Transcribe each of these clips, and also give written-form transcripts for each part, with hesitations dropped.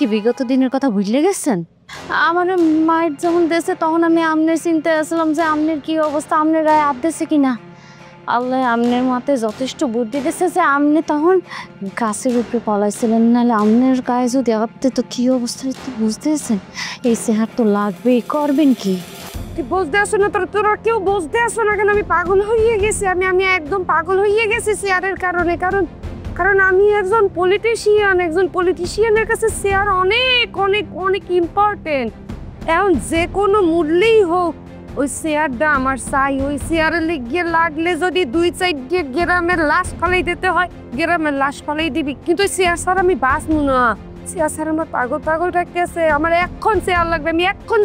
কি বিগত দিনের কথা ভুলে গেছেন? আমার মায়ের যখন দেশে তখন আমি আমনের চিন্তায় আসলাম যে আমনের কি অবস্থা, আমনের গায়ে হাত দিছে কিনা। আল্লাহ আমনের মাথায় যথেষ্ট বুদ্ধি দিয়েছে যে আমনে তখন গাছের উপরে পলাইছিলেন, নাহলে আমনের গায়ে যদি হাত দিত কি অবস্থা তো বুঝতেছেন। এই চেহার তো লাগবেই, করবেন কি? তুই বুঝতে আসো না, তোরা কেউ বুঝতে আসো না কেন? আমি পাগল হয়ে গেছি, আমি একদম পাগল হয়ে গেছি চেয়ারের কারণে। কারণ আমি একজন পলিটিশিয়ানের কাছে চেয়ার অনেক অনেক অনেক ইম্পর্টেন্ট। এখন যে কোনো মূল্যেই হোক ওই চেয়ারটা আমার চাই। ওই চেয়ারে গিয়ে লাগলে যদি 2-4 গ্রামের লাশ ফালাই দিতে হয়, গ্রামের লাশ ফালাই দিবি, কিন্তু ওই চেয়ার ছাড়া আমি বাঁচবো না। চেয়ার ছাড়া আমার পাগল ডাকতেছে, আমার এখন চেয়ার লাগবে, আমি এখন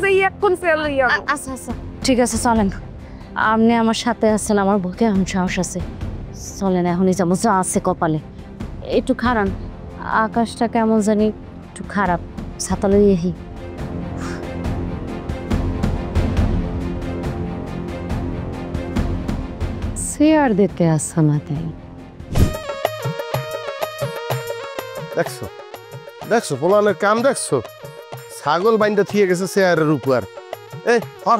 চেয়ার লইয়া। আচ্ছা আচ্ছা ঠিক আছে, চলেন। আপনি আমার সাথে আছেন, আমার বুকে এখন সাহস আছে। চলেন এখনই যাবো, যা আছে কপালে। একটু খারান, আকাশটা কেমন জানি একটু খারাপ, ছাতা লইয়েহি। চেয়ার দিতে আসছে না তাই? দেখছো পোলানের কাম দেখছো? ছাগল বাইন্দা থিয়ে গেছে চেয়ারের উপর।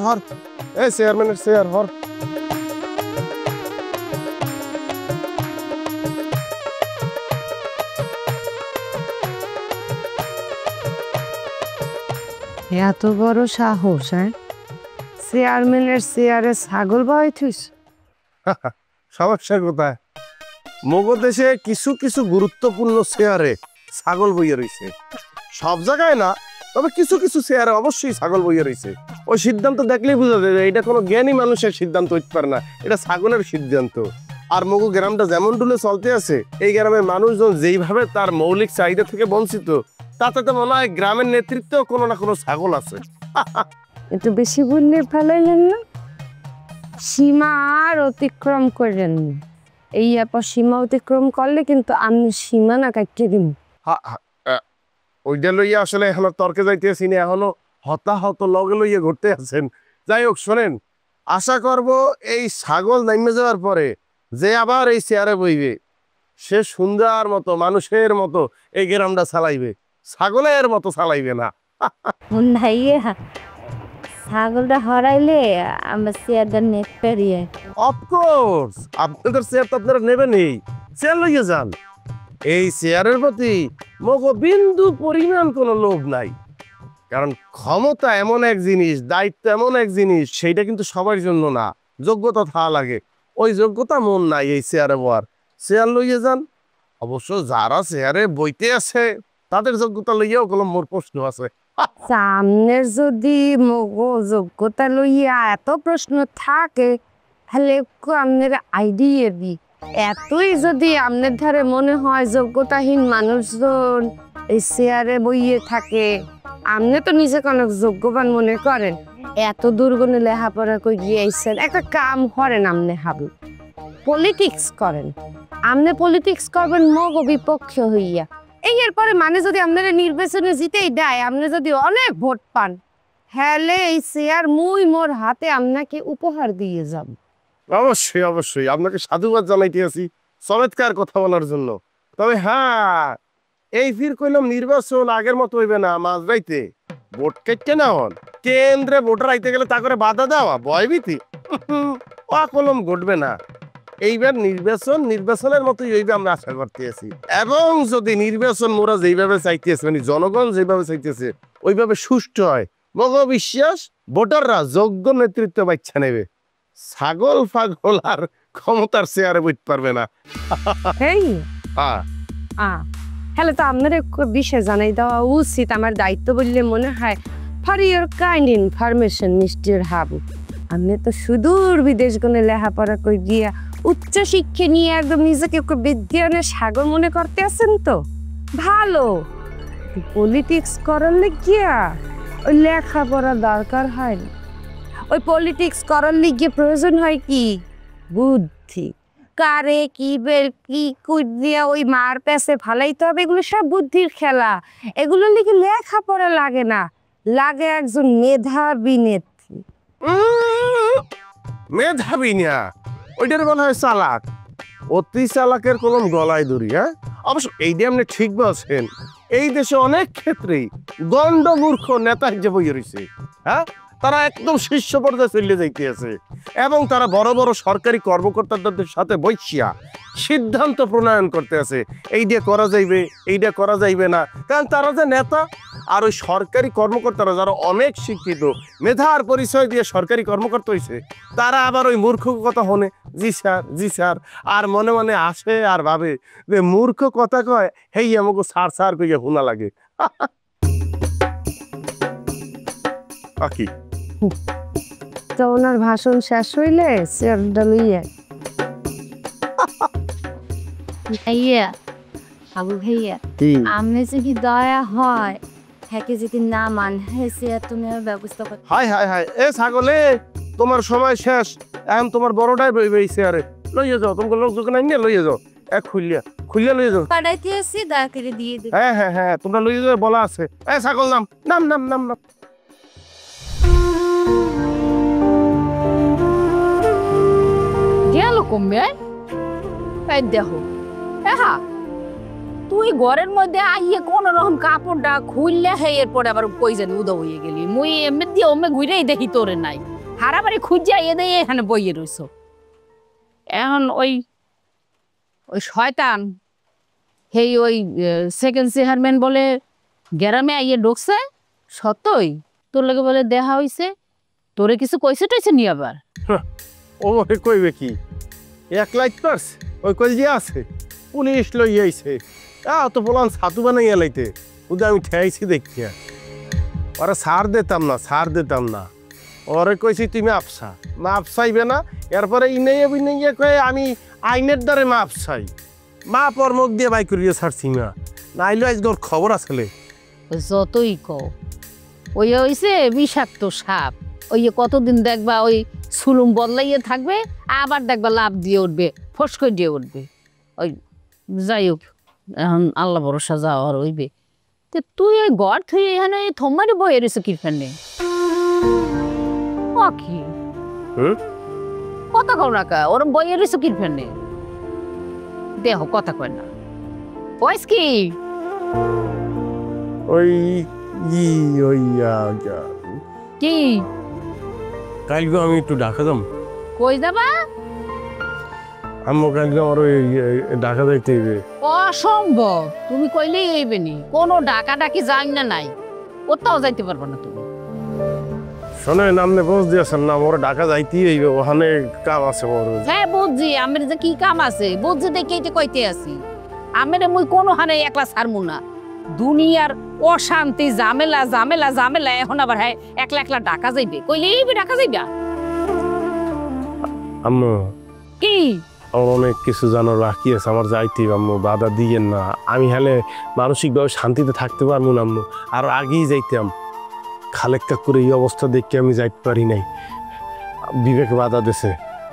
হর চেয়ারম্যানের চেয়ার হর। এত বড় সাহস, হ্যাঁ? চেয়ারম্যানের চেয়ারে ছাগল বয় থুস? সমস্যা কোথায়? মগো দেশে কিছু কিছু গুরুত্বপূর্ণ চেয়ারে ছাগল বইয়ে রয়েছে, সব জায়গায় না, তবে কিছু কিছু চেয়ারে অবশ্যই ছাগল বইয়ে রয়েছে। ওই সিদ্ধান্ত দেখলেই বোঝা যায় এটা কোনো জ্ঞানী মানুষের সিদ্ধান্ত হইতে পারে না, এটা ছাগলের সিদ্ধান্ত। আর মগো গ্রামটা যেমন ডুলে চলতে আছে, এই গ্রামের মানুষজন যেইভাবে তার মৌলিক চাহিদা থেকে বঞ্চিত, তাতে তো মনে হয় গ্রামের নেতৃত্বেও কোনো না কোনো ছাগল আছে। একটু বেশি বললে ফেলাইলেন না? সীমা আর অতিক্রম করেন, এই সীমা অতিক্রম করলে কিন্তু আমি সীমা না কাটিয়ে দিব। ওইটা লইয়া আসলে এখনো তর্কে যাইতেছি না, এখনো হতাহত লগে লইয়া ঘুরতে আছেন। যাই হোক শোনেন, আশা করব এই ছাগল নাইমে যাওয়ার পরে যে আবার এই চেয়ারে বইবে, সে সুন্দর মতো মানুষের মতো এই গ্রামটা চালাইবে, ছাগলের মতো চালাইবে না। ভাইয়া ছাগলটা হরাইলে আমরা চেয়ারটা নেট পেরিয়ে। অফকোর্স আপনাদের চেয়ার তো আপনারা নেবেনই, চেয়ার লইয়া যান। এই চেয়ারের প্রতি মগো বিন্দু পরিমাণ কোনো লোভ নাই, কারণ ক্ষমতা এমন এক জিনিস, দায়িত্ব এমন এক জিনিস, সেইটা কিন্তু সবার জন্য না, যোগ্যতা থাকা লাগে। ওই যোগ্যতা মন নাই এই চেয়ারে বয়ার। চেয়ার লইয়া যান। অবশ্য যারা চেয়ারে বইতে আছে তাদের যোগ্যতা লইয়াও কোনো মোর প্রশ্ন আছে। সামনের যদি মগো যোগ্যতা লইয়া এত প্রশ্ন থাকে, তাহলে আপনার আইডিয়া দি। এতই যদি আপনার ধারে মনে হয় যোগ্যতাহীন মানুষজন এই চেয়ারে বইয়ে থাকে, আপনি তো নিজেকে অনেক যোগ্যবান মনে করেন, এত দুর্গুণে লেখাপড়া করে গিয়েছেন, একটা কাম করেন, আপনি হাবু পলিটিক্স করেন। আপনি পলিটিক্স করবেন মগো বিপক্ষ হইয়া। এরপরে মানে যদি আপনারা নির্বাচনে জিতেই দেয়, আপনি যদি অনেক ভোট পান, হ্যালে এই চেয়ার মুই মোর হাতে আপনাকে উপহার দিয়ে যাব। অবশ্যই অবশ্যই আপনাকে সাধুবাদ জানাইতে আছি চমৎকার কথা বলার জন্য। তবে হ্যাঁ, এই ফির কইলাম নির্বাচন আগের মতো হইবে না, মাঝরাইতে ভোট কেটে না হন কেন্দ্রে ভোটার আইতে গেলে তা করে বাধা দেওয়া, ভয়ভীতি কলম ঘটবে না। এইবার নির্বাচনের মতোই হইবে আমরা আশা করতে আছি। এবং যদি নির্বাচন মোরা যেইভাবে চাইতেছে, মানে জনগণ যেভাবে চাইতেছে ওইভাবে সুষ্ঠু হয়, মগ বিশ্বাস ভোটাররা যোগ্য নেতৃত্ব বাচ্চা নেবে। ছাগল ফাগল আর ক্ষমতার চেয়ারে বইতে পারবে না। হ্যালো, তো আপনার বিষয় জানাই দেওয়া উচিত, আমার দায়িত্ব বললে মনে হয়। For your kind information mister Habu, আপনি তো সুদূর বিদেশ গণে লেখাপড়া করে গিয়া উচ্চ শিক্ষা নিয়ে একদম নিজেকে বিজ্ঞানের সাগর মনে করতে আছেন। তো ভালো, পলিটিক্স করার গিয়া ওই লেখাপড়া দরকার হয় না। ওই পলিটিক্স করার লিগে প্রয়োজন হয় কি বুদ্ধি। কারে কি বের কি কুইয়া ওই মার পেছে ফালাইতে হবে, এগুলো সব বুদ্ধির খেলা। এগুলো লিগে লেখাপড়া লাগে না, লাগে একজন মেধাবী নেত্রী। মেধাবী না, ওইটার বলা হয় চালাক। অতি চালাকের কলম গলায় ধরি। হ্যাঁ, অবশ্য এই দিয়ে আপনি ঠিক বলছেন, এই দেশে অনেক ক্ষেত্রেই গণ্ডমূর্খ নেতা হিসেবে রয়েছে। হ্যাঁ, তারা একদম শীর্ষ পর্যায়ে চলে যাইতে আছে এবং তারা বড় বড় সরকারি কর্মকর্তাদের সাথে বৈশিয়া সিদ্ধান্ত প্রণয়ন করতে আছে, এইটা করা যাইবে, এইটা করা যাইবে না। কারণ তারা যে নেতা, আর ওই সরকারি কর্মকর্তারা যারা অনেক শিক্ষিত, মেধার পরিচয় দিয়ে সরকারি কর্মকর্তা হয়েছে, তারা আবার ওই মূর্খ কথা শোনে, জি স্যার জি স্যার, আর মনে মনে আসে আর ভাবে যে মূর্খ কথা কয় হেই আমাকে সার সার কইয়া শোনা লাগে। কি তো ওনার ভাষণ শেষ হইলে চেয়ারটা লইয়া ভাইয়া, আবু ভাইয়া, আমনে যদি দয়া হয় হ্যাকে যদি না মান হেসে তুমি ব্যবস্থা কর। হাই হাই হাই, এ ছাগলে, তোমার সময় শেষ, এখন তোমার বড়টাই বেইছে, আরে লইয়া যাও, তোমাকে লোক যোগ নাই নিয়ে লইয়া যাও, এক খুললিয়া খুললিয়া লইয়া যাও। পাঠাইতে আসি, দয়া করে দিয়ে দিন। হ্যাঁ হ্যাঁ হ্যাঁ, তোমরা লইয়া যাও, বলা আছে। এ ছাগল নাম নাম নাম নাম নাম। গেল কমবে এই দেখো, হ্যাঁ তুই ঘরের মধ্যে আইয়ে কোন রকম কাপড়টা খুললে হে এরপরে আবার কই জানি উদা হয়ে গেলি। মুই এমনি দিয়ে ওমে ঘুরেই দেখি তোরে নাই, হারাবারি খুঁজিয়া এ দিয়ে এখানে বইয়ে রইছ। এখন ওই ওই শয়তান হেই ওই সেকেন্ড চেয়ারম্যান বলে গ্রামে আইয়ে ঢুকছে, সত্যই তোর লাগে বলে দেখা হইছে, তোরে কিছু কইছে টইছে নি আবার? ও কইবে কি, এক লাইট পার্স ওই কল যে আছে, পুলিশ লইয়া আইছে, তো বললাম ছাতু বানাই এলাইতে, ওদের আমি ঠেয়াইছি দেখিয়া, ওরা সার দিতাম না, সার দিতাম না, ওরে কইছি তুমি আপসা, মাপ চাইবে না, এরপরে ইনাইয়া বিনাইয়া কয়ে আমি আইনের দ্বারে মাপ চাই, মা পর মুখ দিয়ে বাই করিয়ে ছাড়ছি না, নাইলে আজকে ওর খবর আসলে। যতই কও ওই হইছে বিষাক্ত সাপ, ওই কতদিন দেখবা ওই সুলুম বদলাইয়ে থাকবে, আবার দেখবা লাভ দিয়ে উঠবে, ফসকৈ দিয়ে উঠবে। ওই যাই হোক, এখন আল্লাহ ভরসা যাওয়ার হইবে। তো তুই ওই ঘর থুই এখানে থমারি বইয়ে রয়েছে কিরফানে কি কথা কও না কা, ওর বইয়ে রয়েছে কিরফানে দেহ কথা কয় না, বয়স কি ওই ওই কি কালকে আমি একটু ঢাকা যাম। কই যাবা? আম্মু কালকে আমার ওই ঢাকা যাইতে হইবে। অসম্ভব, তুমি কইলেই হইবে নি, কোনো ডাকা ডাকি যাই না নাই, কোথাও যাইতে পারবো না তুমি। শোনেন, আপনি বুঝ দিয়েছেন না, আমার ঢাকা যাইতেই হইবে, ওখানে কাম আছে বড়। হ্যাঁ বুঝছি, আমার যে কি কাম আছে বুঝছি, দেখে কইতে আছি। আমার মুই কোনো হানে একলা ছাড়মু না, দুনিয়ার অশান্তি ঝামেলা ঝামেলা ঝামেলা, এখন আবার হ্যাঁ একলা একলা ঢাকা যাইবে, কইলেই ঢাকা যাইবা। আম্মু কি আমার অনেক কিছু জানার বাকি আছে, আমার যাইতে আম্মু, বাধা দিয়েন না, আমি হলে মানসিকভাবে শান্তিতে থাকতে পারবো না আম্মু, আরো আগেই যাইতাম, খালেক্কা করে এই অবস্থা দেখে আমি যাইতে পারি নাই, বিবেক বাধা দিছে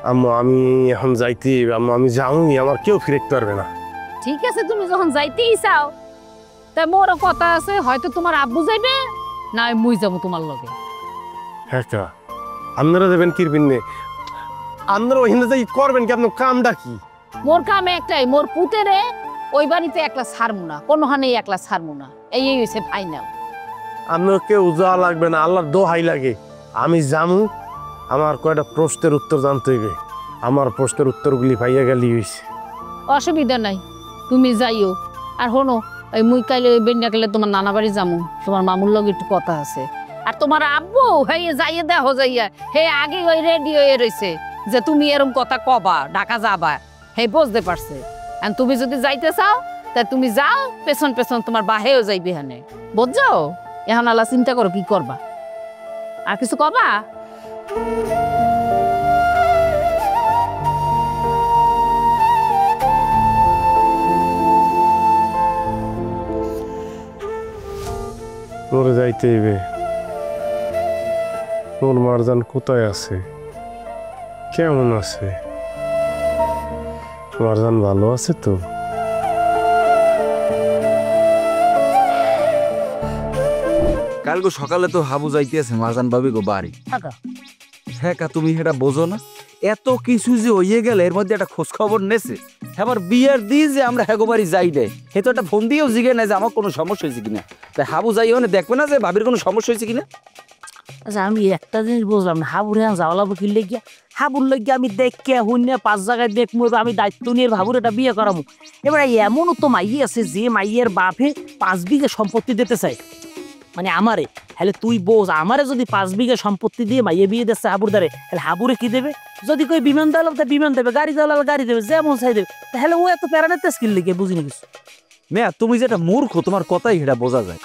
আম্মু, আমি এখন যাইতে আম্মু, আমি যাওনি, আমার কেউ ফিরতে পারবে না। ঠিক আছে, তুমি যখন যাইতেই চাও, তা মোরও কথা আছে, হয়তো তোমার আব্বু যাইবে না মুই যাবো তোমার লগে। হ্যাঁ কা, আপনারা দেবেন কিরবিনে, আপনারা ওইখানে যাই করবেন কি, আপনার কামটা কি? মোর কাম একটাই, মোর পুতেরে ওই বাড়িতে একলা ছাড়মু না, কোনোখানে একলা ছাড়মু না, এই হয়েছে ফাইনাল। আপনার কেউ যাওয়া লাগবে না, আল্লাহর দোহাই লাগে, আমি জামু, আমার কয়টা প্রশ্নের উত্তর জানতে হইবে, আমার প্রশ্নের উত্তরগুলি পাইয়া গেলি হয়েছে। অসুবিধা নাই, তুমি যাইও। আর শোনো, ওই মুই কাইলে বেন্যা গেলে তোমার নানা বাড়ি যামু, তোমার মামুর লগে একটু কথা আছে। আর তোমার আব্বু হে যাইয়ে দেখো যাইয়া, হে আগে ওই রেডি হয়ে রয়েছে যে তুমি এরকম কথা কবা, ঢাকা যাবা, হে বুঝতে পারছে। আর তুমি যদি যাইতে চাও তা তুমি যাও, পেছন পেছন তোমার বাহেও যাইবে হানে, বুঝছো? এখন আল্লাহ চিন্তা করো কি করবা, আর কিছু কবা? তোর যাইতে হইবে, তোর মারজান কোথায় আছে, কেমন আছে? মারজান ভালো আছে তো? কালকে সকালে তো হাবু যাইতেছে মারজান ভাবি গো বাড়ি। হ্যাঁ কা, তুমি সেটা বোঝো না? এত কিছু যে হইয়ে গেলে এর মধ্যে একটা খোঁজ খবর নেছে, এবার বিয়ের দিই যে আমরা হেগো বাড়ি যাই রে হে তো একটা ফোন দিয়েও জিগে না যে আমার কোনো সমস্যা হয়েছে কিনা। তাই হাবু যাই হনে দেখবে না যে ভাবির কোনো সমস্যা হয়েছে কিনা। আচ্ছা আমি একটা জিনিস বুঝলাম না, হাবুরে যাওয়া লাগবো কি লেগিয়া? হাবুর লেগিয়া আমি দেখে শূন্য 5 জায়গায় দেখবো, এবার আমি দায়িত্ব নিয়ে ভাবুর এটা বিয়ে করাবো। এবার এমনও তো মাইয়ে আছে যে মাইয়ের বাপে 5 বিঘা সম্পত্তি দিতে চায়, মানে আমারে। হলে তুই বোঝ, আমারে যদি 5 বিঘা সম্পত্তি দিয়ে মাইয়ে বিয়ে দিচ্ছে হাবুর দ্বারে, তাহলে হাবুরে কি দেবে? যদি কই বিমান দেওয়াল তা বিমান দেবে, গাড়ি দেওয়াল গাড়ি দেবে, যেমন চাই দেবে। তাহলে ও এত প্যারা নিতে স্কিল লেগে বুঝিনি কিছু। মেয়া তুমি যেটা মূর্খ তোমার কথাই সেটা বোঝা যায়।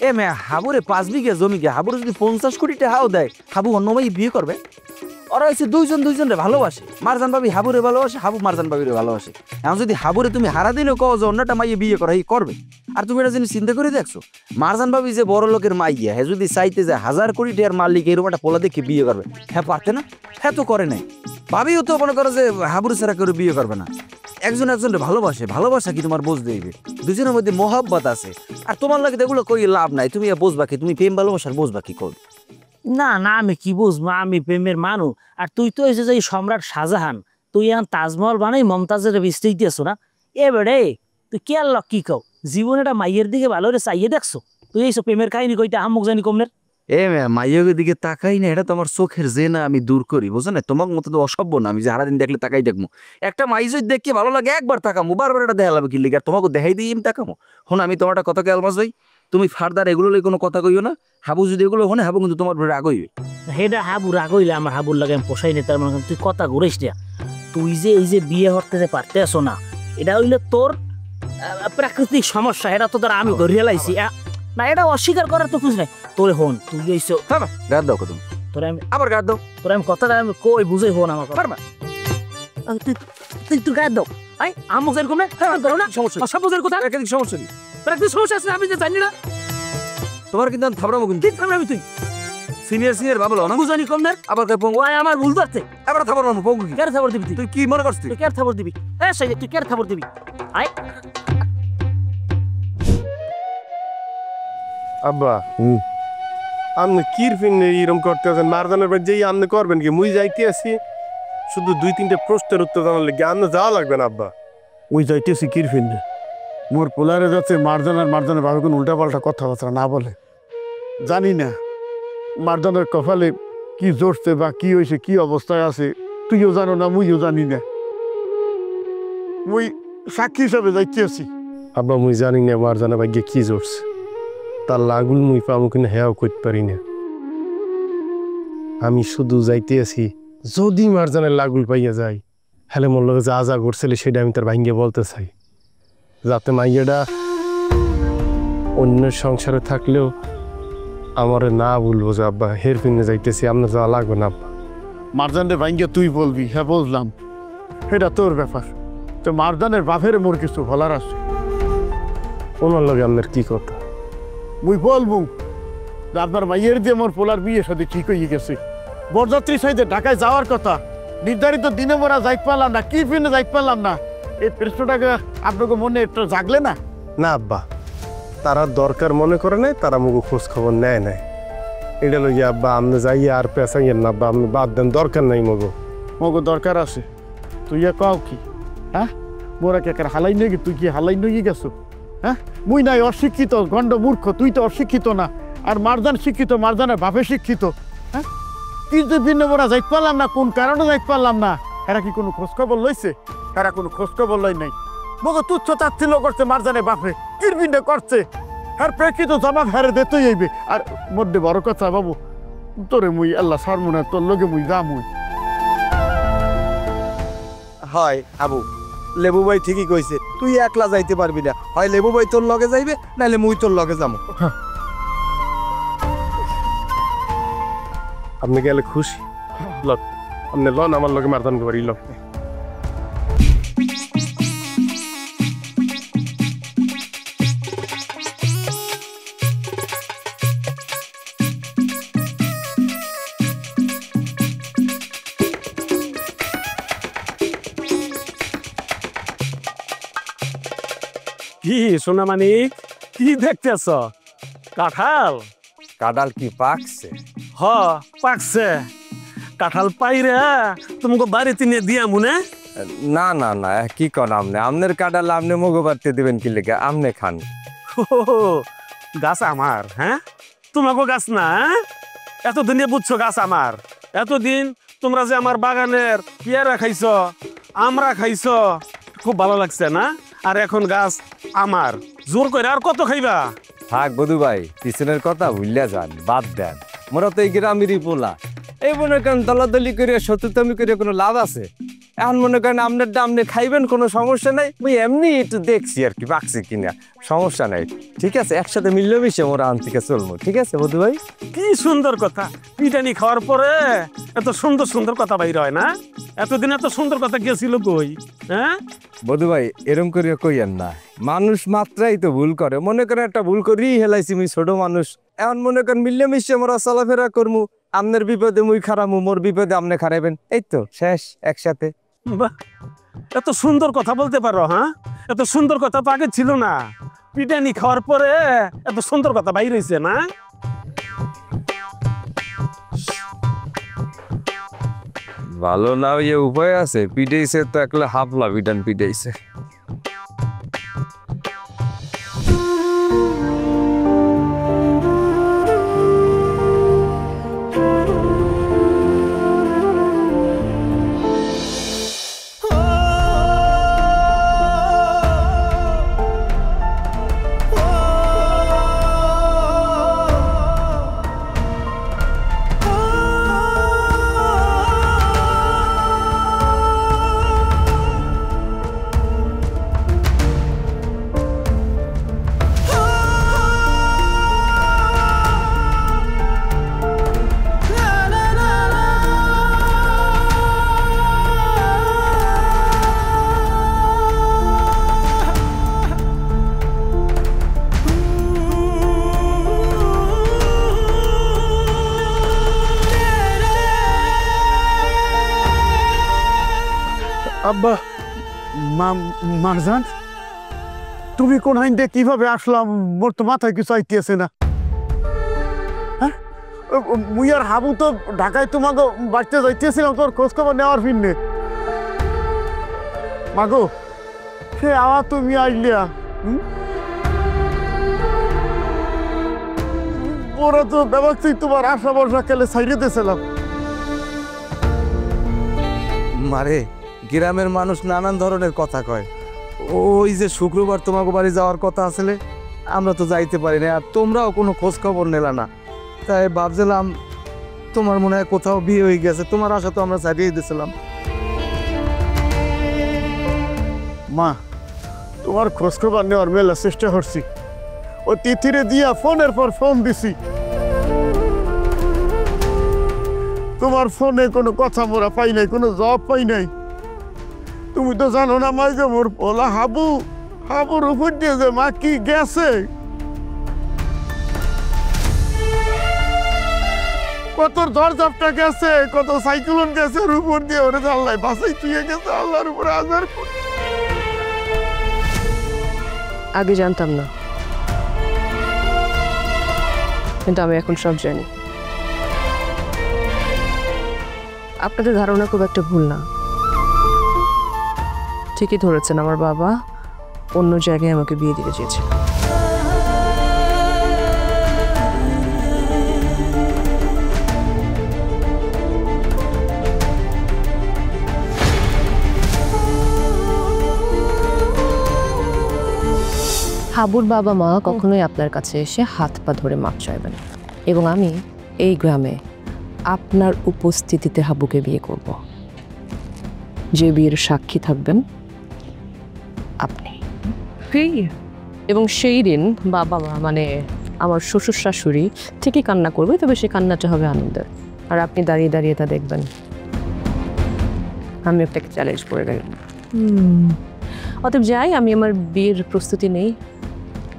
এ মেয়া হাবুরে 5 বিঘা জমিকে হাবুরে যদি 50 কোটি টাকাও দেয়, হাবু অন্য মাই বিয়ে করবে? ওরা হচ্ছে দুইজনে ভালোবাসে। মারজান ভাবি হাবুরে ভালোবাসে, হাবু মারজান ভাবিরে ভালোবাসে। এখন যদি হাবুরে তুমি হারা দিনও কও যে অন্যটা মাইয়ে বিয়ে করা করবে, আর তুমি এটা জিনিস চিন্তা করে দেখছো মারজান ভাবি যে বড় লোকের মাইয়া, হ্যাঁ যদি চাইতে যায় 1000 কোটি টাকার মালিক এরকম একটা পোলা দেখে বিয়ে করবে, হ্যাঁ পারতে না? হ্যাঁ তো করে নাই। ভাবিও তো মনে করো যে হাবুরে ছাড়া করে বিয়ে করবে না। একজনের ভালোবাসে, ভালোবাসা কি তোমার বুঝতে হইবে, দুজনের মধ্যে মহব্বত আছে। আর তোমার লাগে এগুলো কই লাভ নাই, তুমি বুঝবা কি? তুমি প্রেম ভালোবাসার বুঝবা কি করবে? না না আমি কি বুঝবো, আমি প্রেমের মানুষ। আর তুই তো এসে যে সম্রাট শাহজাহান, তুই এখন তাজমহল বানাই মমতাজের বিস্তৃতি আছো না। এবারে তুই কে আল্লাহ কি কও, জীবনে একটা মাইয়ের দিকে ভালো করে চাইয়ে দেখছো? তুই এইসব প্রেমের কাহিনী কইতে হামুক জানি কমনের। এ মাইয়ের দিকে তাকাই না, এটা তো আমার চোখের যে না আমি দূর করি, বুঝো না? তোমার মতো তো অসভ্য না আমি যে সারাদিন দেখলে তাকাই দেখবো। একটা মাই যদি দেখে ভালো লাগে একবার তাকামো, বারবার এটা দেখা লাগবে কি লিগে? আর তোমাকে দেখাই দিই আমি তাকামো। হন আমি তোমার একটা কথা কে আলমাস ভাই, তুমি ফার্দার এগুলো কোনো কথা কইও না। হাবু যদি এগুলো হনে হাবু কিন্তু তোমার রাগ হইবে। হেডা হাবু রাগ হইলে আমার হাবুর লাগে আমি পোষাই নি। তার মানে তুই কথা ঘুরেস না। তুই যে এই যে বিয়ে হতে যে পারতে আসো না, এটা হইলে তোর প্রাকৃতিক সমস্যা। এটা তো আমি ধরিয়ে লাইছি না, এটা অস্বীকার করার তো কিছু নাই। তোর হন তুই এইসব গাদ দাও তুমি, তোরা আমি আবার গাদ দাও। তোরা আমি কথাটা আমি কই বুঝাই হন আমার কথা। পারবা তুই তুই গায়ে দাও। আই আমুক এরকম না, ধরো না সমস্যা সব বুঝের কথা। একাধিক সমস্যা কি? প্রাকৃতিক সমস্যা আছে আমি যে জানি না। তোমার কিন্তু আমি থামড়াবো কিন্তু। ঠিক থামড়াবি তুই, সিনিয়র ভাবলো না বুঝানি কম না। আবার কই পঙ্গু, ওই আমার ভুল করতে আবার থামড়াবো পঙ্গু কি? কেন থাবর দিবি তুই? তুই কি মনে করছিস? তুই কেন থাবর দিবি? হ্যাঁ সেই তুই কেন থাবর দিবি? আই আব্বা আপনি কির ফিনে এরকম করতে আছেন? মারজানের বাড়ি যেই আপনি করবেন কি? মুই যাইতে আছি শুধু 2-3টে প্রশ্নের উত্তর জানার লেগে, আপনি যাওয়া লাগবে না আব্বা। ওই যাইতেছি কির ফিরনে মোর পোলারে যাচ্ছে মারজানের ভাবে কোনো উল্টাপাল্টা কথাবার্তা না বলে। জানি না মারজানের কপালে কি জড়ছে বা কি হয়েছে, কি অবস্থায় আছে, তুইও জানো না মুইও জানি না। মুই সাক্ষী হিসাবে যাইতেছি। আব্বা মুই জানি না মারজানের ভাগ্যে কি জড়ছে, তার লাগুল মুই পাবো কিনা হেয়াও করতে পারি না। আমি শুধু যাইতে আছি যদি মারজানের লাগুল পাইয়া যাই, হ্যালে মোর লগে যা যা করছিল সেটা আমি তার ভাঙ্গে বলতে চাই, যাতে মাইয়াটা অন্যের সংসারে থাকলেও আমারে না বলবো যে আব্বা হের ফিনে যাইতেছি, আপনার যাওয়া লাগবে না আব্বা। মারজানের ভাইঙ্গে তুই বলবি, হ্যাঁ বুঝলাম, এটা তোর ব্যাপার। তো মারজানের বাপের মোর কিছু বলার আছে। ওনার লগে আপনার কি কথা? মুই বলবো যে আপনার মাইয়ের দিয়ে মোর পোলার বিয়ে সাথে ঠিক হয়ে গেছে। বরযাত্রী সাইডে ঢাকায় যাওয়ার কথা, নির্ধারিত দিনে মোরা যাইতে পারলাম না, কি ফিনে যাইতে পারলাম না। এই প্রশ্নটাকে আপনাকে মনে একটু জাগলে না? না আব্বা, তারা দরকার মনে করে নাই, তারা মুখ খোঁজ খবর নেয় নাই। এটা লই আব্বা আপনি যাইয়ে আর পেঁচাইয়েন না আব্বা, আপনি বাদ দেন, দরকার নাই মগো। মগো দরকার আছে, তুই কও কি? হ্যাঁ মোরা কে হালাই নিয়ে তুই কি হালাই নিয়ে গেছো? হ্যাঁ মুই নাই অশিক্ষিত গণ্ড মূর্খ, তুই তো অশিক্ষিত না। আর মারজান শিক্ষিত, মারজানের বাপে শিক্ষিত। হ্যাঁ কি যে ভিন্ন মোরা যাইতে পারলাম না, কোন কারণে যাইতে পারলাম না? এরা কি কোনো খোঁজখবর লইছে? এরা কোনো খোঁজখবর লই নাই। মগো তুচ্ছ তাচ্ছিল করছে মারজানের বাপে, কির ভিন্ন করছে। আর প্রেক্ষিত জবাব হারে দিতেই হইবে। আর মধ্যে বড় কথা বাবু, তোরে মুই আল্লাহ সারমু না, তোর লগে মুই যা মুই। হয় আবু, লেবু ভাই ঠিকই কইছে, তুই একলা যাইতে পারবি না। হয় লেবু ভাই তোর লগে যাইবে, নাইলে মুই তোর লগে যাবো। আপনি গেলে খুশি লন, আপনি লন আমার লগে মারদান বাড়ি লন। কি সোনা মানিক, কি দেখতেছ? কাঁঠাল? কাঁঠাল কি পাকছে? হ পাকছে। কাঁঠাল পাইরে তোমাকে বাড়িতে নিয়ে দিয়া মনে না না না কি কন আমনে আমনের কাটালে আপনি মুগো বাড়তে দিবেন কি লেগে আমনে খান। ও গাছ আমার, হ্যাঁ তোমাকে গাছ না, হ্যাঁ? এতদিনে বুঝছো গাছ আমার। এতদিন তোমরা যে আমার বাগানের পেয়ারা খাইছো, আমরা খাইছো, খুব ভালো লাগছে না? আর এখন গাছ আমার, জোর করে আর কত খাইবা? থাক বধু ভাই, পিছনের কথা ভুলিয়া যান, বাদ দেন। মোরা তো এই গ্রামেরই পোলা, এই মনে করেন দলাদলি করে শত্রুতামি করে কোনো লাভ আছে? এখন মনে করেন আপনার আপনি খাইবেন, কোনো সমস্যা নাই। ওই এমনি একটু দেখছি আর কি বাকছি কিনা, সমস্যা নাই। ঠিক আছে, একসাথে মিলেমিশে মোরা আন থেকে চলবো। ঠিক আছে বধু ভাই? কি সুন্দর কথা, পিটানি খাওয়ার পরে এত সুন্দর সুন্দর কথা বাইর হয় না? এতদিন এত সুন্দর কথা গেছিল কই? হ্যাঁ বধু ভাই এরম করে কইয়েন না, মানুষ মাত্রাই তো ভুল করে। মনে করেন একটা ভুল করেই হেলাইছি, মুই ছোট মানুষ। এখন মনে করেন মিলেমিশে মোরা চলাফেরা করমু, আপনার বিপদে মুই খারামু, মোর বিপদে আপনি খারাইবেন, এই তো শেষ একসাথে। বাহ, এত সুন্দর কথা বলতে পারো, হ্যাঁ? এত সুন্দর কথা তো আগে ছিল না। পিটানি খাওয়ার পরে এত সুন্দর কথা বাইর হয়েছে না? ভালো না ইয়ে উপায় আছে, পিটাইছে তো একলা হাফলা পিটান পিটাইছে। আব্বা, মারজান, তুমি কোন আইনটা কিভাবে আসলাম? মোর তো মাথায় কিছু আইতেছে না। হ্যাঁ, মুই আর হাবু তো ঢাকায় তোমাকে বাড়তে যাইতেছিলাম তোর খোঁজ খবর নেওয়ার ফিরনে। মাগো, সে আওয়া তুমি আইলিয়া, ওরা তো ব্যবস্থায় তোমার আশা বর্ষা খেলে ছাইড়ে দিয়েছিলাম। মারে, গ্রামের মানুষ নানান ধরনের কথা কয়। ওই যে শুক্রবার তোমাকে বাড়ি যাওয়ার কথা আসলে আমরা তো যাইতে পারি না, আর তোমরাও কোনো খোঁজ খবর নিলা না। তাই ভাবছিলাম তোমার মনে হয় কোথাও বিয়ে হয়ে গেছে, তোমার আশা তো আমরা ছাড়িয়ে দিয়েছিলাম। মা, তোমার খোঁজ খবর নেওয়ার মেলা চেষ্টা করছি, ও তিথিরে দিয়া ফোনের পর ফোন দিছি, তোমার ফোনে কোনো কথা মোরা পাই নাই, কোনো জবাব পাই নাই। তুমি তো জানো না মাই যে মোর পোলা হাবুর উপর দিয়ে যে মা কি গেছে, কত দরজাপটা গেছে, কত সাইক্লোন গেছে ওর উপর দিয়ে, ওরে আল্লাহ বাসাই তুই গেছে, আল্লাহর উপরে হাজার। আগে জানতাম না, কিন্তু আমি এখন সব জানি। আপনাদের ধারণা খুব একটা ভুল না, ঠিকই ধরেছেন, আমার বাবা অন্য জায়গায় আমাকে বিয়ে দিতে চেয়েছিল। হাবুর বাবা মা কখনোই আপনার কাছে এসে হাত পা ধরে মাপ চাইবেন না, এবং আমি এই গ্রামে আপনার উপস্থিতিতে হাবুকে বিয়ে করব। যে বিয়ের সাক্ষী থাকবেন আপনি, এবং সেই দিন বাবা মা মানে আমার শ্বশুর শাশুড়ি ঠিকই কান্না করবে, তবে সেই কান্নাটা হবে আনন্দের, আর আপনি দাঁড়িয়ে দাঁড়িয়ে তা দেখবেন। আমি আপনাকে চ্যালেঞ্জ করে গেলাম। অতএব যাই, আমি আমার বিয়ের প্রস্তুতি নেই,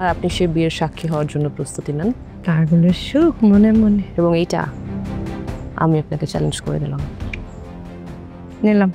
আর আপনি সে বিয়ের সাক্ষী হওয়ার জন্য প্রস্তুতি নেন। কারগুলোর সুখ মনে মনে, এবং এইটা আমি আপনাকে চ্যালেঞ্জ করে দিলাম, নিলাম।